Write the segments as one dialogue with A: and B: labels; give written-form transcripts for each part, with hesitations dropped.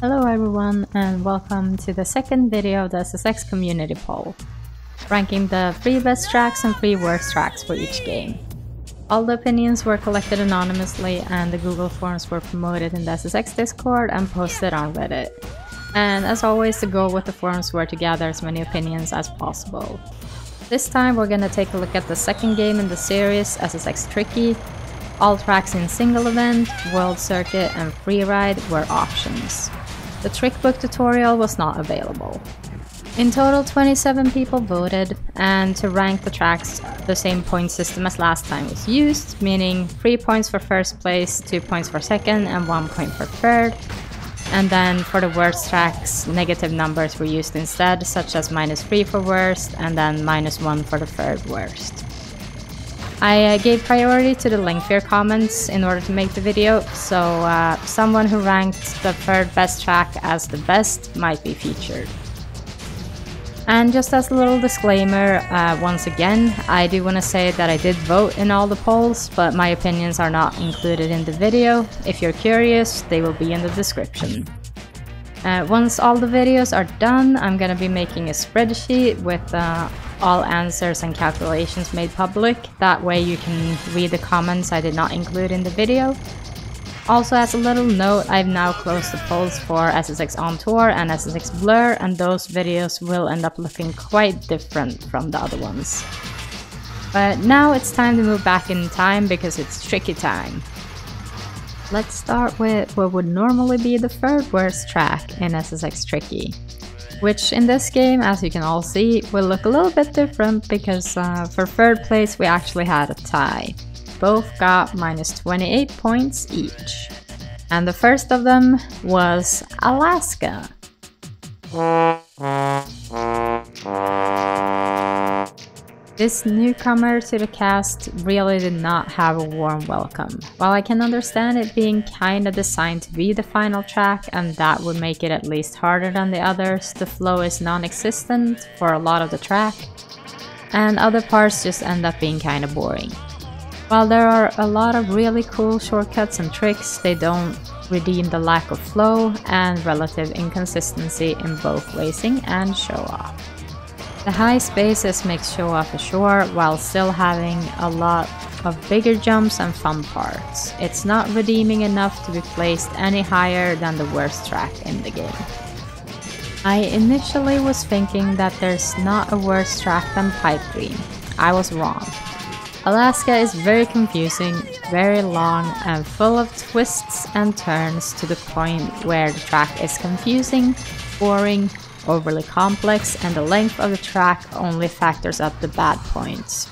A: Hello everyone and welcome to the second video of the SSX community poll, ranking the 3 best tracks and 3 worst tracks for each game. All the opinions were collected anonymously and the Google forms were promoted in the SSX Discord and posted on Reddit. And as always, the goal with the forums were to gather as many opinions as possible. This time we're gonna take a look at the second game in the series, SSX Tricky. All tracks in single event, world circuit and freeride were options. The trick book tutorial was not available. In total 27 people voted, and to rank the tracks the same point system as last time was used, meaning 3 points for first place, 2 points for second and 1 point for third. And then for the worst tracks, negative numbers were used instead, such as -3 for worst and then -1 for the third worst. I gave priority to the lengthier comments in order to make the video, so someone who ranked the third best track as the best might be featured. And just as a little disclaimer, once again, I do want to say that I did vote in all the polls, but my opinions are not included in the video. If you're curious, they will be in the description. Once all the videos are done, I'm gonna be making a spreadsheet with all answers and calculations made public. That way you can read the comments I did not include in the video. Also, as a little note, I've now closed the polls for SSX On Tour and SSX Blur, and those videos will end up looking quite different from the other ones. But now it's time to move back in time because it's tricky time. Let's start with what would normally be the third worst track in SSX Tricky, which in this game, as you can all see, will look a little bit different because for third place we actually had a tie. Both got -28 points each. And the first of them was Alaska. This newcomer to the cast really did not have a warm welcome. While I can understand it being kinda designed to be the final track and that would make it at least harder than the others, the flow is non-existent for a lot of the track, and other parts just end up being kinda boring. While there are a lot of really cool shortcuts and tricks, they don't redeem the lack of flow and relative inconsistency in both racing and show-off. The high spaces make show-off ashore while still having a lot of bigger jumps and fun parts. It's not redeeming enough to be placed any higher than the worst track in the game. I initially was thinking that there's not a worse track than Pipe Dream. I was wrong. Alaska is very confusing, very long and full of twists and turns to the point where the track is confusing, boring, overly complex, and the length of the track only factors up the bad points.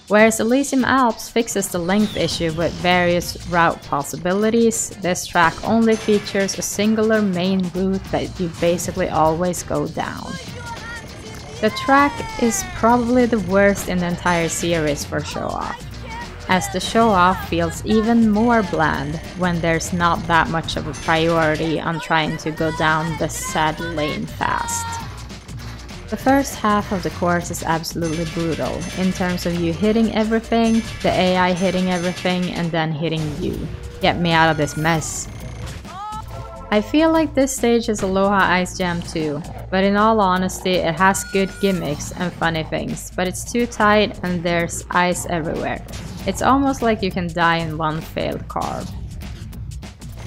A: Whereas Elysium Alps fixes the length issue with various route possibilities, this track only features a singular main route that you basically always go down. The track is probably the worst in the entire series for show-off, as the show-off feels even more bland when there's not that much of a priority on trying to go down the sad lane fast. The first half of the course is absolutely brutal, in terms of you hitting everything, the AI hitting everything, and then hitting you. Get me out of this mess. I feel like this stage is Aloha Ice Jam too, but in all honesty it has good gimmicks and funny things, but it's too tight and there's ice everywhere. It's almost like you can die in one failed carve.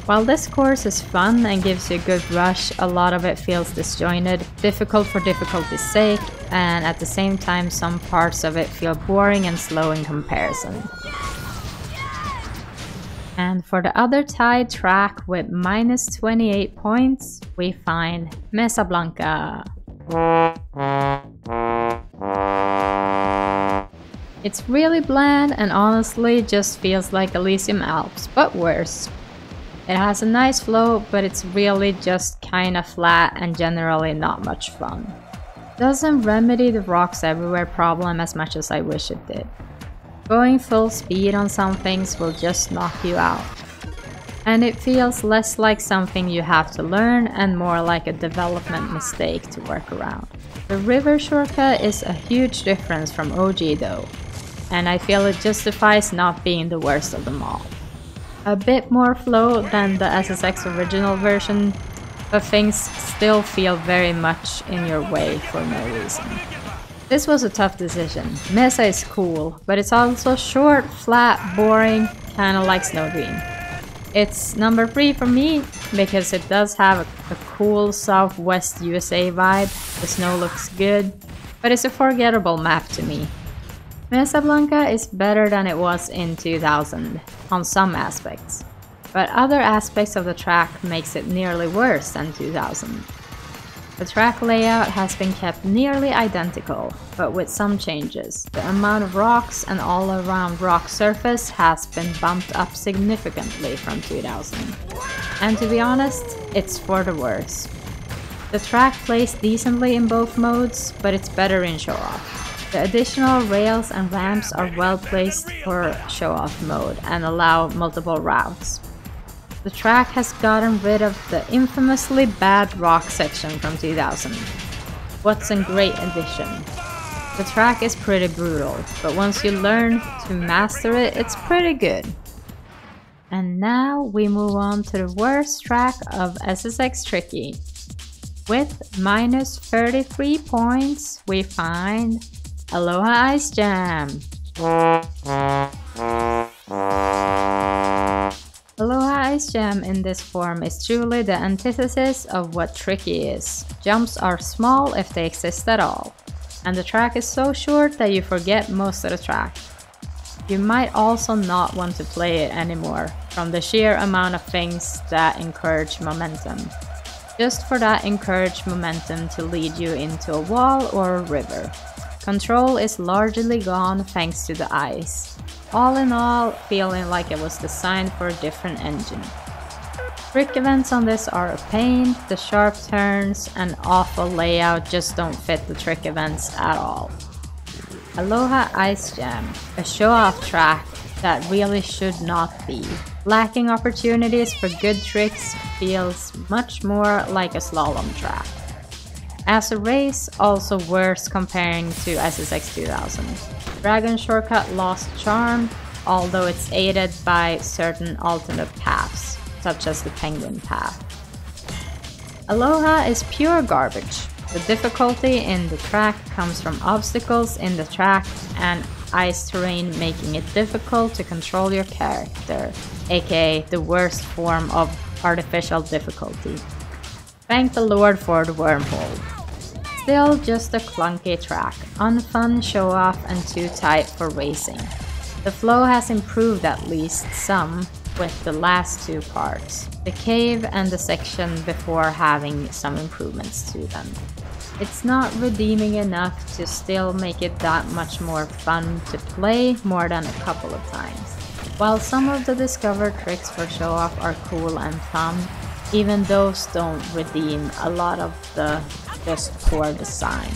A: While this course is fun and gives you a good rush, a lot of it feels disjointed, difficult for difficulty's sake, and at the same time some parts of it feel boring and slow in comparison. And for the other tied track with -28 points, we find Mesa Blanca. It's really bland and honestly just feels like Elysium Alps, but worse. It has a nice flow, but it's really just kinda flat and generally not much fun. Doesn't remedy the rocks everywhere problem as much as I wish it did. Going full speed on some things will just knock you out. And it feels less like something you have to learn and more like a development mistake to work around. The river shortcut is a huge difference from OG though, and I feel it justifies not being the worst of them all. A bit more flow than the SSX original version, but things still feel very much in your way for no reason. This was a tough decision. Mesa is cool, but it's also short, flat, boring, kinda like Snowdream. It's number 3 for me because it does have a cool Southwest USA vibe, the snow looks good, but it's a forgettable map to me. Mesa Blanca is better than it was in 2000 on some aspects, but other aspects of the track makes it nearly worse than 2000. The track layout has been kept nearly identical, but with some changes. The amount of rocks and all around rock surface has been bumped up significantly from 2000. And to be honest, it's for the worse. The track plays decently in both modes, but it's better in show-off. The additional rails and ramps are well placed for show-off mode and allow multiple routes. The track has gotten rid of the infamously bad rock section from 2000. What's a great addition? The track is pretty brutal, but once you learn to master it, it's pretty good. And now we move on to the worst track of SSX Tricky. With minus 33 points, we find Aloha Ice Jam. Aloha Ice Jam in this form is truly the antithesis of what Tricky is. Jumps are small if they exist at all, and the track is so short that you forget most of the track. You might also not want to play it anymore, from the sheer amount of things that encourage momentum. Just for that encouraged momentum to lead you into a wall or a river. Control is largely gone thanks to the ice. All in all, feeling like it was designed for a different engine. Trick events on this are a pain, the sharp turns and awful layout just don't fit the trick events at all. Aloha Ice Jam, a show-off track that really should not be. Lacking opportunities for good tricks feels much more like a slalom track. As a race, also worse comparing to SSX 2000. Dragon Shortcut lost charm, although it's aided by certain alternate paths, such as the Penguin path. Aloha is pure garbage. The difficulty in the track comes from obstacles in the track and ice terrain making it difficult to control your character, aka the worst form of artificial difficulty. Thank the Lord for the wormhole. Still just a clunky track, unfun show-off and too tight for racing. The flow has improved at least some with the last two parts, the cave and the section before having some improvements to them. It's not redeeming enough to still make it that much more fun to play more than a couple of times. While some of the discovered tricks for show-off are cool and fun, even those don't redeem a lot of the just poor design.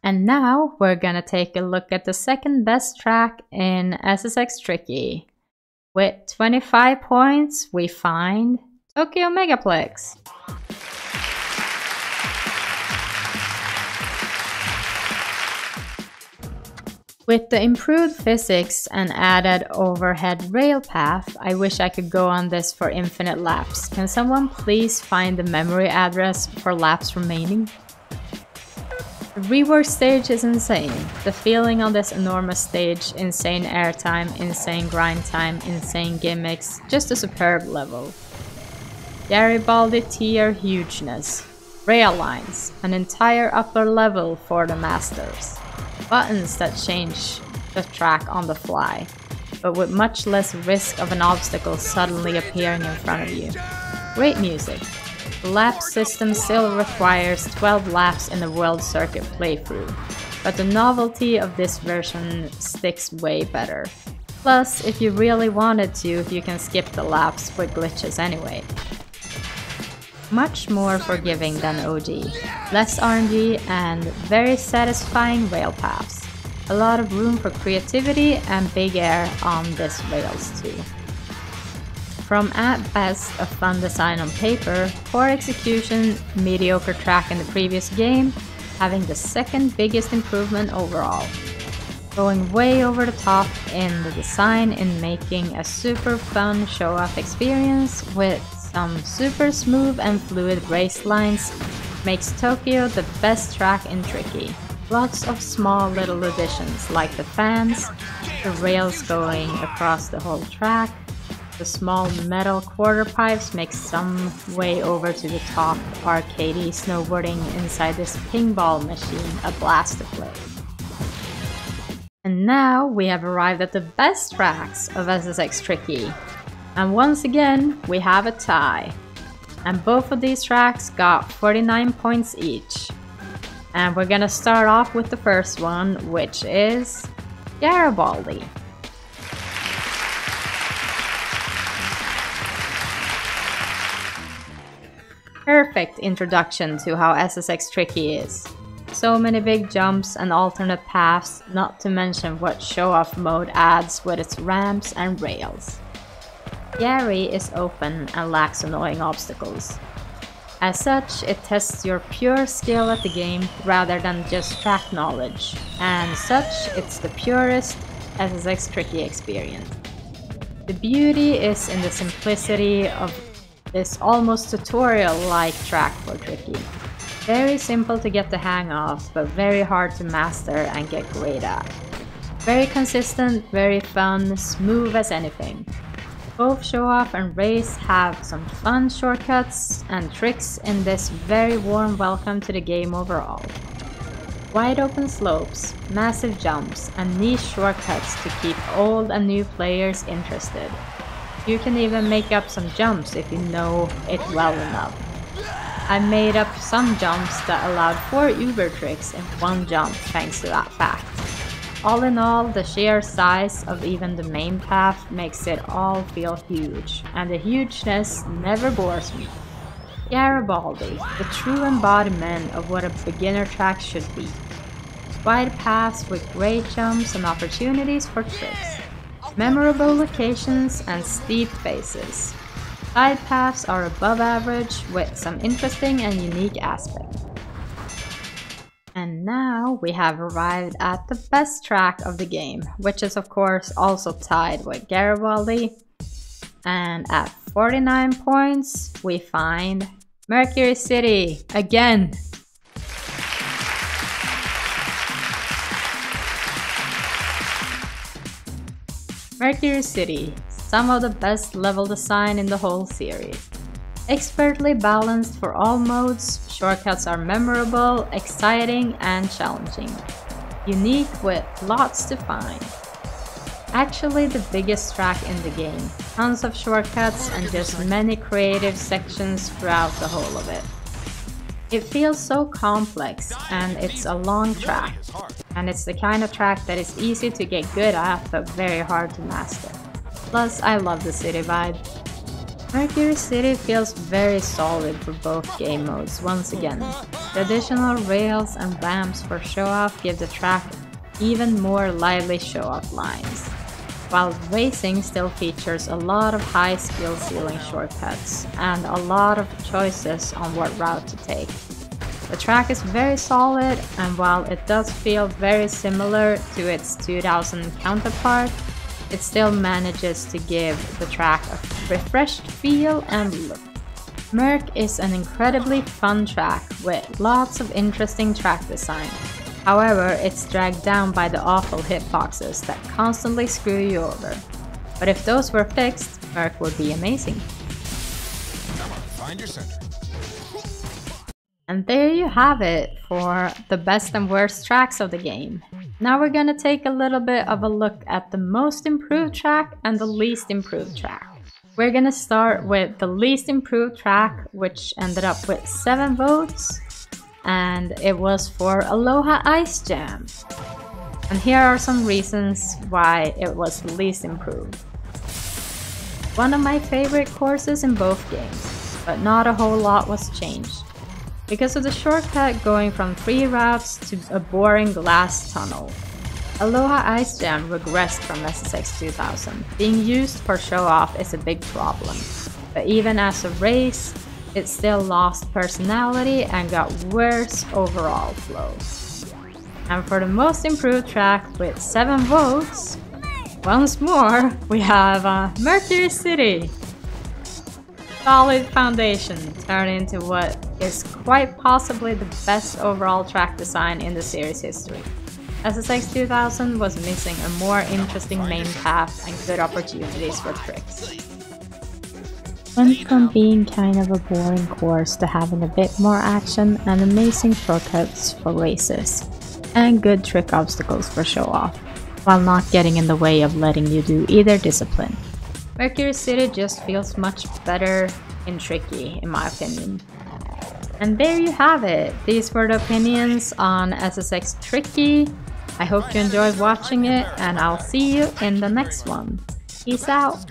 A: And now we're gonna take a look at the second best track in SSX Tricky. With 25 points, we find Tokyo Megaplex. With the improved physics and added overhead rail path, I wish I could go on this for infinite laps. Can someone please find the memory address for laps remaining? The rework stage is insane. The feeling on this enormous stage, insane airtime, insane grind time, insane gimmicks, just a superb level. Garibaldi tier hugeness. Rail lines, an entire upper level for the masters. Buttons that change the track on the fly, but with much less risk of an obstacle suddenly appearing in front of you. Great music. The lap system still requires 12 laps in the World Circuit playthrough, but the novelty of this version sticks way better. Plus, if you really wanted to, you can skip the laps with glitches anyway. Much more forgiving than OG, less RNG and very satisfying rail paths. A lot of room for creativity and big air on this rails too. From at best a fun design on paper, poor execution, mediocre track in the previous game, having the second biggest improvement overall. Going way over the top in the design in making a super fun show-off experience with Some super smooth and fluid race lines makes Tokyo the best track in Tricky. Lots of small little additions like the fans, the rails going across the whole track, the small metal quarter pipes make some way over to the top, arcadey snowboarding inside this pinball machine a blast to play. And now we have arrived at the best tracks of SSX Tricky. And once again, we have a tie. And both of these tracks got 49 points each. And we're gonna start off with the first one, which is Garibaldi. Perfect introduction to how SSX Tricky is. So many big jumps and alternate paths, not to mention what show-off mode adds with its ramps and rails. Gary is open and lacks annoying obstacles. As such, it tests your pure skill at the game rather than just track knowledge, and such it's the purest SSX Tricky experience. The beauty is in the simplicity of this almost tutorial-like track for Tricky. Very simple to get the hang of, but very hard to master and get great at. Very consistent, very fun, smooth as anything. Both show off and race have some fun shortcuts and tricks in this very warm welcome to the game overall. Wide open slopes, massive jumps, and niche shortcuts to keep old and new players interested. You can even make up some jumps if you know it well enough. I made up some jumps that allowed 4 Uber tricks in one jump thanks to that fact. All in all, the sheer size of even the main path makes it all feel huge, and the hugeness never bores me. Garibaldi, the true embodiment of what a beginner track should be. Wide paths with great jumps and opportunities for tricks. Memorable locations and steep faces. Side paths are above average with some interesting and unique aspects. And now we have arrived at the best track of the game, which is of course also tied with Garibaldi. And at 49 points, we find Mercury City again. Mercury City, some of the best level design in the whole series. Expertly balanced for all modes, shortcuts are memorable, exciting and challenging. Unique with lots to find. Actually the biggest track in the game, tons of shortcuts and just many creative sections throughout the whole of it. It feels so complex and it's a long track, and it's the kind of track that is easy to get good at but very hard to master. Plus I love the city vibe. Mercury City feels very solid for both game modes once again. The additional rails and ramps for show-off give the track even more lively show-off lines, while racing still features a lot of high skill ceiling shortcuts and a lot of choices on what route to take. The track is very solid, and while it does feel very similar to its 2000 counterpart, it still manages to give the track a refreshed feel and look. Merc is an incredibly fun track with lots of interesting track design. However, it's dragged down by the awful hitboxes that constantly screw you over. But if those were fixed, Merc would be amazing.
B: Come on, find your center.
A: And there you have it for the best and worst tracks of the game. Now we're gonna take a little bit of a look at the most improved track and the least improved track. We're gonna start with the least improved track, which ended up with 7 votes, and it was for Aloha Ice Jam. And here are some reasons why it was the least improved. One of my favorite courses in both games, but not a whole lot was changed. Because of the shortcut going from 3 routes to a boring glass tunnel. Aloha Ice Jam regressed from SSX 2000. Being used for show-off is a big problem, but even as a race, it still lost personality and got worse overall flow. And for the most improved track with 7 votes, once more we have Mercury City. solid foundation turned into what is quite possibly the best overall track design in the series history. SSX 2000 was missing a more interesting main path and good opportunities for tricks. Went from being kind of a boring course to having a bit more action and amazing shortcuts for races, and good trick obstacles for show-off, while not getting in the way of letting you do either discipline. Mercury City just feels much better in tricky, in my opinion. And there you have it. These were the opinions on SSX Tricky. I hope you enjoyed watching it, and I'll see you in the next one. Peace out!